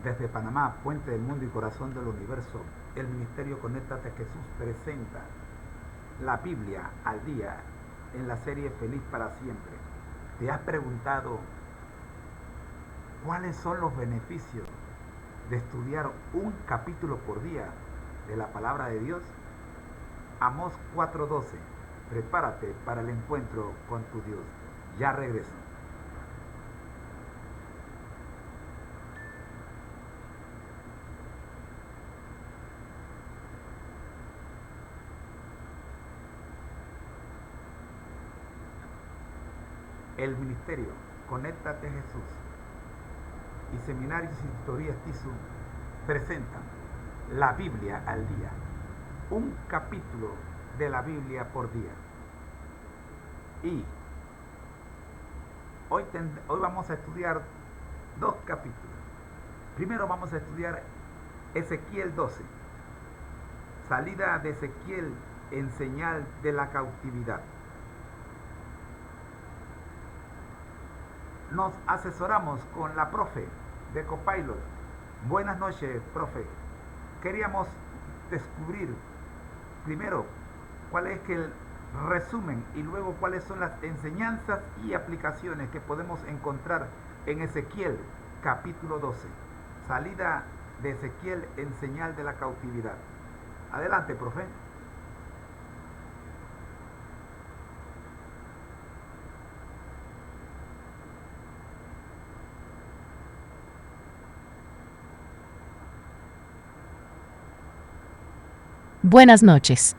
Desde Panamá, puente del mundo y corazón del universo, el Ministerio Conéctate a Jesús presenta la Biblia al día en la serie Feliz para Siempre. ¿Te has preguntado cuáles son los beneficios de estudiar un capítulo por día de la palabra de Dios? Amós 4:12. Prepárate para el encuentro con tu Dios. Ya regreso. El Ministerio Conéctate a Jesús y Seminarios y Tutorías TISU presentan la Biblia al día. Un capítulo de la Biblia por día. Y hoy vamos a estudiar dos capítulos. Primero vamos a estudiar Ezequiel 12. Salida de Ezequiel en señal de la cautividad. Nos asesoramos con la profe de Copilot. Buenas noches, profe. Queríamos descubrir primero cuál es el resumen y luego cuáles son las enseñanzas y aplicaciones que podemos encontrar en Ezequiel capítulo 12. Salida de Ezequiel en señal de la cautividad. Adelante, profe. Buenas noches.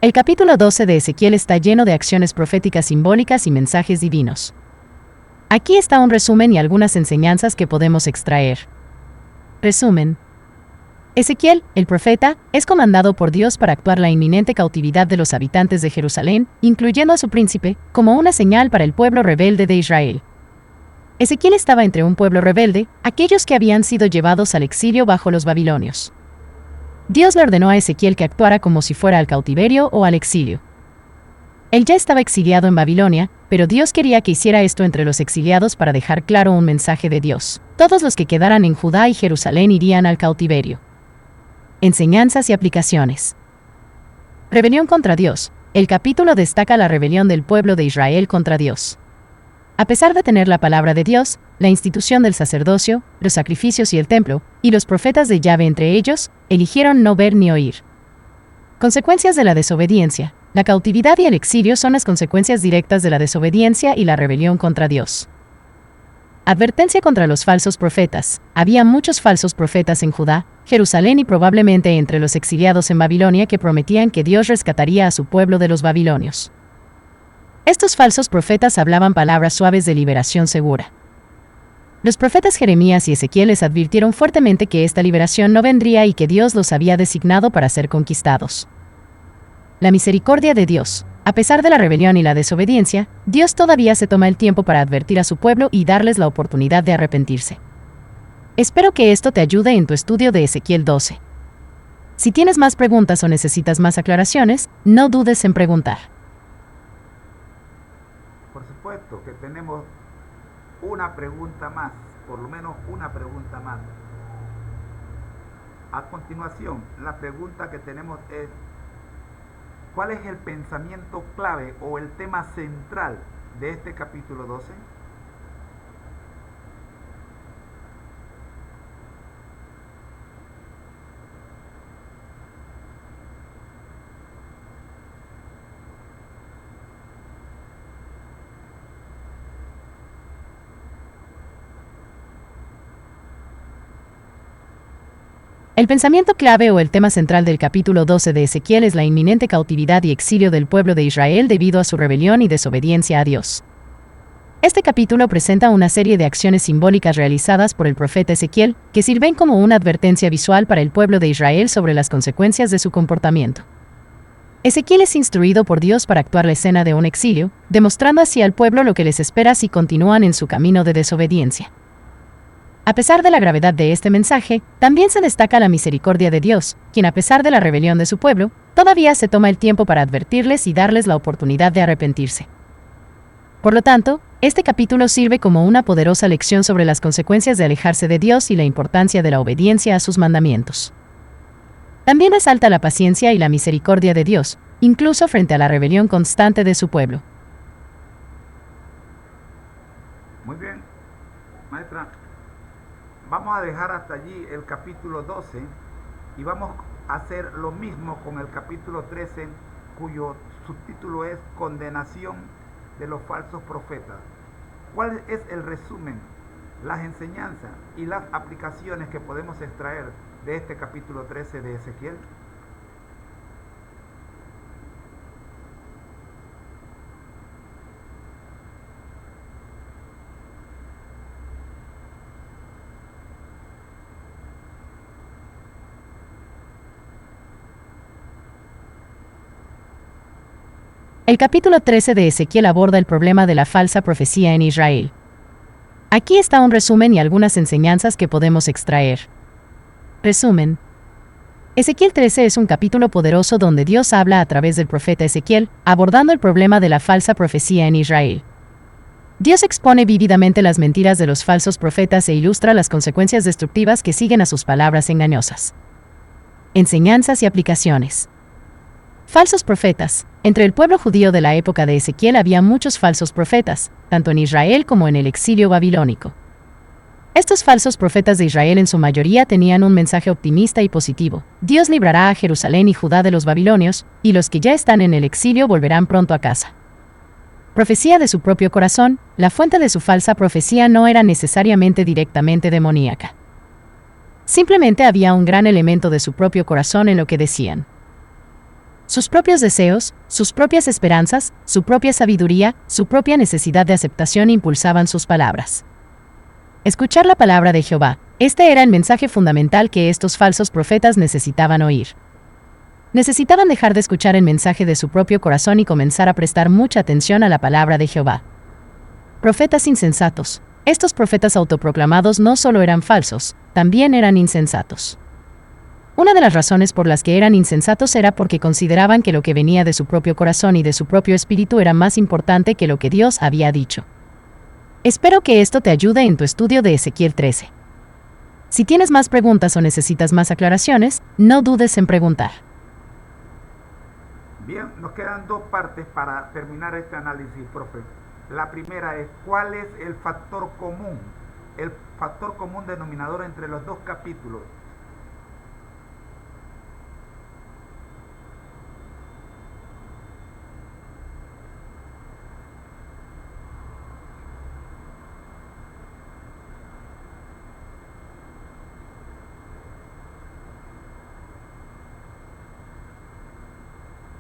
El capítulo 12 de Ezequiel está lleno de acciones proféticas simbólicas y mensajes divinos. Aquí está un resumen y algunas enseñanzas que podemos extraer. Resumen. Ezequiel, el profeta, es comandado por Dios para actuar la inminente cautividad de los habitantes de Jerusalén, incluyendo a su príncipe, como una señal para el pueblo rebelde de Israel. Ezequiel estaba entre un pueblo rebelde, aquellos que habían sido llevados al exilio bajo los babilonios. Dios le ordenó a Ezequiel que actuara como si fuera al cautiverio o al exilio. Él ya estaba exiliado en Babilonia, pero Dios quería que hiciera esto entre los exiliados para dejar claro un mensaje de Dios. Todos los que quedaran en Judá y Jerusalén irían al cautiverio. Enseñanzas y aplicaciones. Rebelión contra Dios. El capítulo destaca la rebelión del pueblo de Israel contra Dios. A pesar de tener la palabra de Dios, la institución del sacerdocio, los sacrificios y el templo, y los profetas de Yahvé entre ellos, eligieron no ver ni oír. Consecuencias de la desobediencia. La cautividad y el exilio son las consecuencias directas de la desobediencia y la rebelión contra Dios. Advertencia contra los falsos profetas. Había muchos falsos profetas en Judá, Jerusalén y probablemente entre los exiliados en Babilonia que prometían que Dios rescataría a su pueblo de los babilonios. Estos falsos profetas hablaban palabras suaves de liberación segura. Los profetas Jeremías y Ezequiel les advirtieron fuertemente que esta liberación no vendría y que Dios los había designado para ser conquistados. La misericordia de Dios. A pesar de la rebelión y la desobediencia, Dios todavía se toma el tiempo para advertir a su pueblo y darles la oportunidad de arrepentirse. Espero que esto te ayude en tu estudio de Ezequiel 12. Si tienes más preguntas o necesitas más aclaraciones, no dudes en preguntar. Por supuesto que tenemos una pregunta más, por lo menos una pregunta más. A continuación, la pregunta que tenemos es: ¿cuál es el pensamiento clave o el tema central de este capítulo 12? El pensamiento clave o el tema central del capítulo 12 de Ezequiel es la inminente cautividad y exilio del pueblo de Israel debido a su rebelión y desobediencia a Dios. Este capítulo presenta una serie de acciones simbólicas realizadas por el profeta Ezequiel, que sirven como una advertencia visual para el pueblo de Israel sobre las consecuencias de su comportamiento. Ezequiel es instruido por Dios para actuar la escena de un exilio, demostrando así al pueblo lo que les espera si continúan en su camino de desobediencia. A pesar de la gravedad de este mensaje, también se destaca la misericordia de Dios, quien a pesar de la rebelión de su pueblo, todavía se toma el tiempo para advertirles y darles la oportunidad de arrepentirse. Por lo tanto, Este capítulo sirve como una poderosa lección sobre las consecuencias de alejarse de Dios y la importancia de la obediencia a sus mandamientos. También resalta la paciencia y la misericordia de Dios, incluso frente a la rebelión constante de su pueblo. Muy bien, maestra. Vamos a dejar hasta allí el capítulo 12 y vamos a hacer lo mismo con el capítulo 13, cuyo subtítulo es Condenación de los falsos profetas. ¿Cuál es el resumen, las enseñanzas y las aplicaciones que podemos extraer de este capítulo 13 de Ezequiel? El capítulo 13 de Ezequiel aborda el problema de la falsa profecía en Israel. Aquí está un resumen y algunas enseñanzas que podemos extraer. Resumen. Ezequiel 13 es un capítulo poderoso donde Dios habla a través del profeta Ezequiel, abordando el problema de la falsa profecía en Israel. Dios expone vívidamente las mentiras de los falsos profetas e ilustra las consecuencias destructivas que siguen a sus palabras engañosas. Enseñanzas y aplicaciones. Falsos profetas. Entre el pueblo judío de la época de Ezequiel había muchos falsos profetas, tanto en Israel como en el exilio babilónico. Estos falsos profetas de Israel en su mayoría tenían un mensaje optimista y positivo. Dios librará a Jerusalén y Judá de los babilonios, y los que ya están en el exilio volverán pronto a casa. Profecía de su propio corazón. La fuente de su falsa profecía no era necesariamente directamente demoníaca. Simplemente había un gran elemento de su propio corazón en lo que decían. Sus propios deseos, sus propias esperanzas, su propia sabiduría, su propia necesidad de aceptación impulsaban sus palabras. Escuchar la palabra de Jehová. Este era el mensaje fundamental que estos falsos profetas necesitaban oír. Necesitaban dejar de escuchar el mensaje de su propio corazón y comenzar a prestar mucha atención a la palabra de Jehová. Profetas insensatos. Estos profetas autoproclamados no solo eran falsos, también eran insensatos. Una de las razones por las que eran insensatos era porque consideraban que lo que venía de su propio corazón y de su propio espíritu era más importante que lo que Dios había dicho. Espero que esto te ayude en tu estudio de Ezequiel 13. Si tienes más preguntas o necesitas más aclaraciones, no dudes en preguntar. Bien, nos quedan dos partes para terminar este análisis, profe. La primera es, ¿cuál es el factor común denominador entre los dos capítulos?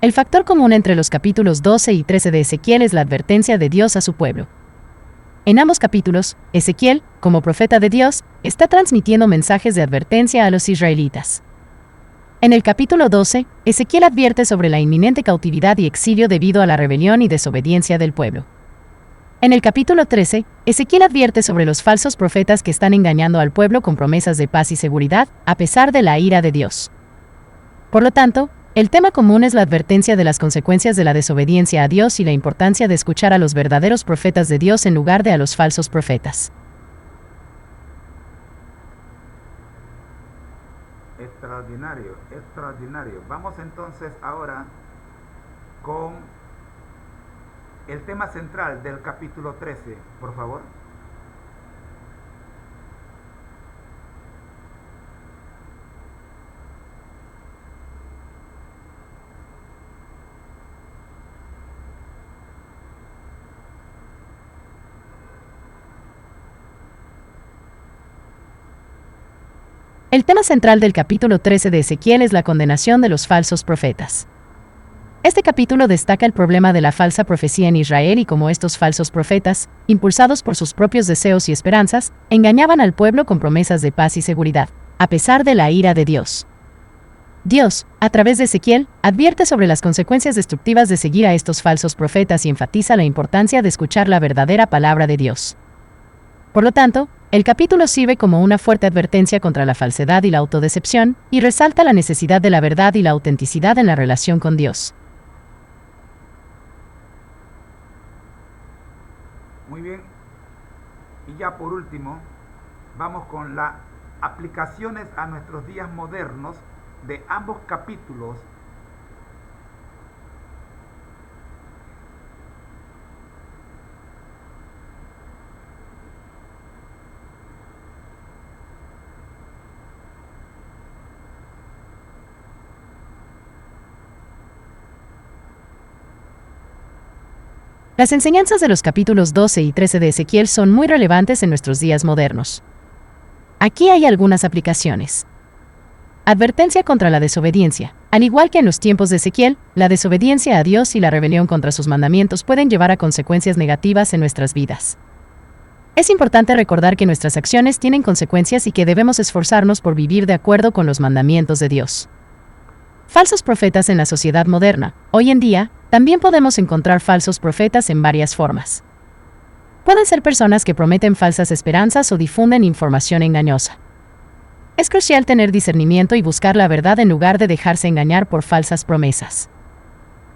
El factor común entre los capítulos 12 y 13 de Ezequiel es la advertencia de Dios a su pueblo. En ambos capítulos, Ezequiel, como profeta de Dios, está transmitiendo mensajes de advertencia a los israelitas. En el capítulo 12, Ezequiel advierte sobre la inminente cautividad y exilio debido a la rebelión y desobediencia del pueblo. En el capítulo 13, Ezequiel advierte sobre los falsos profetas que están engañando al pueblo con promesas de paz y seguridad, a pesar de la ira de Dios. Por lo tanto, el tema común es la advertencia de las consecuencias de la desobediencia a Dios y la importancia de escuchar a los verdaderos profetas de Dios en lugar de a los falsos profetas. Extraordinario, extraordinario. Vamos entonces ahora con el tema central del capítulo 13, por favor. El tema central del capítulo 13 de Ezequiel es la condenación de los falsos profetas. Este capítulo destaca el problema de la falsa profecía en Israel y cómo estos falsos profetas, impulsados por sus propios deseos y esperanzas, engañaban al pueblo con promesas de paz y seguridad, a pesar de la ira de Dios. Dios, a través de Ezequiel, advierte sobre las consecuencias destructivas de seguir a estos falsos profetas y enfatiza la importancia de escuchar la verdadera palabra de Dios. Por lo tanto, el capítulo sirve como una fuerte advertencia contra la falsedad y la autodecepción, y resalta la necesidad de la verdad y la autenticidad en la relación con Dios. Muy bien. Y ya por último, vamos con las aplicaciones a nuestros días modernos de ambos capítulos. Las enseñanzas de los capítulos 12 y 13 de Ezequiel son muy relevantes en nuestros días modernos. Aquí hay algunas aplicaciones. Advertencia contra la desobediencia. Al igual que en los tiempos de Ezequiel, la desobediencia a Dios y la rebelión contra sus mandamientos pueden llevar a consecuencias negativas en nuestras vidas. Es importante recordar que nuestras acciones tienen consecuencias y que debemos esforzarnos por vivir de acuerdo con los mandamientos de Dios. Falsos profetas en la sociedad moderna. Hoy en día, también podemos encontrar falsos profetas en varias formas. Pueden ser personas que prometen falsas esperanzas o difunden información engañosa. Es crucial tener discernimiento y buscar la verdad en lugar de dejarse engañar por falsas promesas.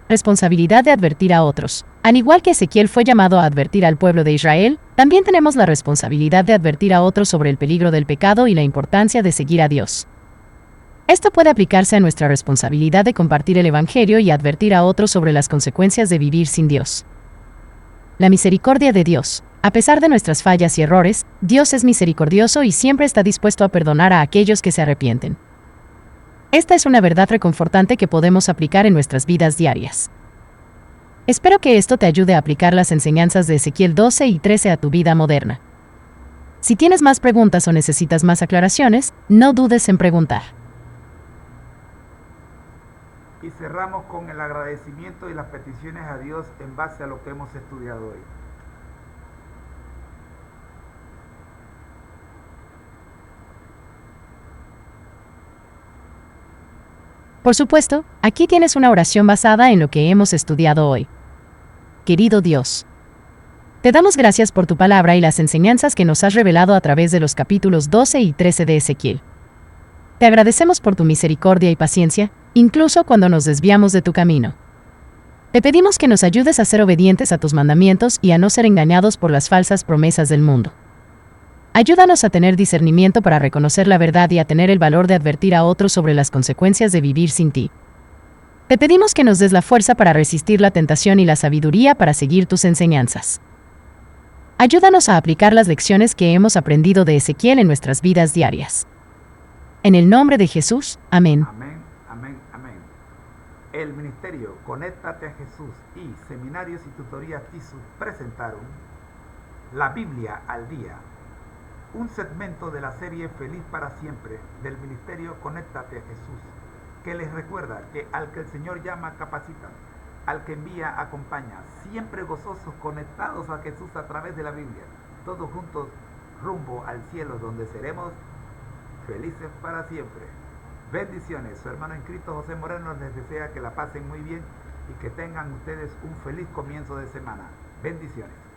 Responsabilidad de advertir a otros. Al igual que Ezequiel fue llamado a advertir al pueblo de Israel, también tenemos la responsabilidad de advertir a otros sobre el peligro del pecado y la importancia de seguir a Dios. Esto puede aplicarse a nuestra responsabilidad de compartir el Evangelio y advertir a otros sobre las consecuencias de vivir sin Dios. La misericordia de Dios. A pesar de nuestras fallas y errores, Dios es misericordioso y siempre está dispuesto a perdonar a aquellos que se arrepienten. Esta es una verdad reconfortante que podemos aplicar en nuestras vidas diarias. Espero que esto te ayude a aplicar las enseñanzas de Ezequiel 12 y 13 a tu vida moderna. Si tienes más preguntas o necesitas más aclaraciones, no dudes en preguntar. Y cerramos con el agradecimiento y las peticiones a Dios en base a lo que hemos estudiado hoy. Por supuesto, aquí tienes una oración basada en lo que hemos estudiado hoy. Querido Dios, te damos gracias por tu palabra y las enseñanzas que nos has revelado a través de los capítulos 12 y 13 de Ezequiel. Te agradecemos por tu misericordia y paciencia, incluso cuando nos desviamos de tu camino. Te pedimos que nos ayudes a ser obedientes a tus mandamientos y a no ser engañados por las falsas promesas del mundo. Ayúdanos a tener discernimiento para reconocer la verdad y a tener el valor de advertir a otros sobre las consecuencias de vivir sin ti. Te pedimos que nos des la fuerza para resistir la tentación y la sabiduría para seguir tus enseñanzas. Ayúdanos a aplicar las lecciones que hemos aprendido de Ezequiel en nuestras vidas diarias. En el nombre de Jesús, amén. Amén, amén, amén. El ministerio Conéctate a Jesús y Seminarios y Tutorías TISU presentaron La Biblia al Día, un segmento de la serie Feliz para Siempre del ministerio Conéctate a Jesús, que les recuerda que al que el Señor llama capacita, al que envía acompaña, siempre gozosos conectados a Jesús a través de la Biblia, todos juntos rumbo al cielo donde seremos felices para siempre. Bendiciones. Su hermano en Cristo José Moreno les desea que la pasen muy bien y que tengan ustedes un feliz comienzo de semana. Bendiciones.